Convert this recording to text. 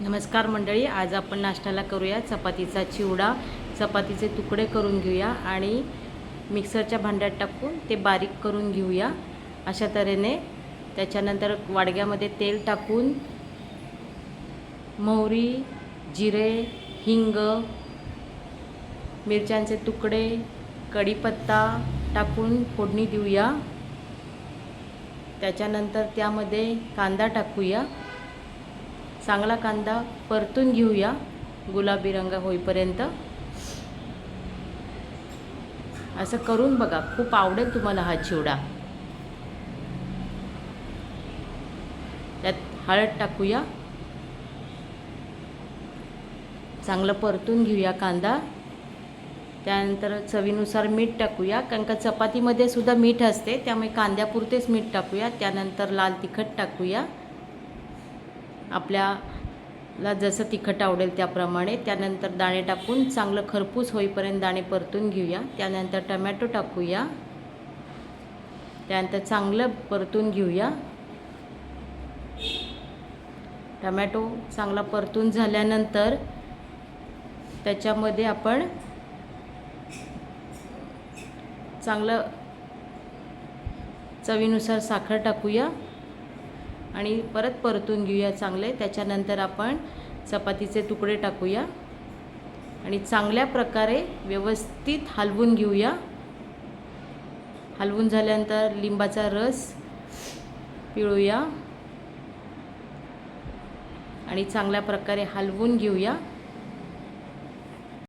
नमस्कार मंडळी, आज आपण नाश्त्याला करूया चपातीचा चिवडा. चपातीचे तुकडे करून घेऊया आणि मिक्सरच्या भांड्यात टाकून ते बारीक करून घेऊया अशा तऱ्हेने. त्याच्यानंतर वाडग्यामध्ये तेल टाकून मोहरी, जिरे, हिंग, मिरच्यांचे तुकडे, कढीपत्ता टाकून फोडणी देऊया. त्याच्यानंतर त्यामध्ये कांदा टाकूया. चांगला कांदा परतून घेऊया गुलाबी रंग होईपर्यंत. असं करून बघा, खूप आवडेल तुम्हाला हा चिवडा. त्यात हळद टाकूया. चांगलं परतून घेऊया कांदा. त्यानंतर चवीनुसार मीठ टाकूया, कारण का चपातीमध्ये सुद्धा मीठ असते, त्यामुळे कांद्यापुरतेच मीठ टाकूया. त्यानंतर लाल तिखट टाकूया, आपल्याला जसं तिखट आवडेल त्याप्रमाणे. त्यानंतर दाणे टाकून चांगलं खरपूस होईपर्यंत दाणे परतून घेऊया. त्यानंतर टमॅटो टाकूया. त्यानंतर चांगलं परतून घेऊया. टमॅटो चांगला परतून झाल्यानंतर त्याच्यामध्ये आपण चांगलं चवीनुसार साखर टाकूया आणि परत परतून घेऊया चांगले. त्याच्यानंतर आपण चपातीचे तुकडे टाकूया आणि चांगल्या प्रकारे व्यवस्थित हलवून घेऊया. हलवून झाल्यानंतर लिंबाचा रस पिळूया आणि चांगल्या प्रकारे हलवून घेऊया.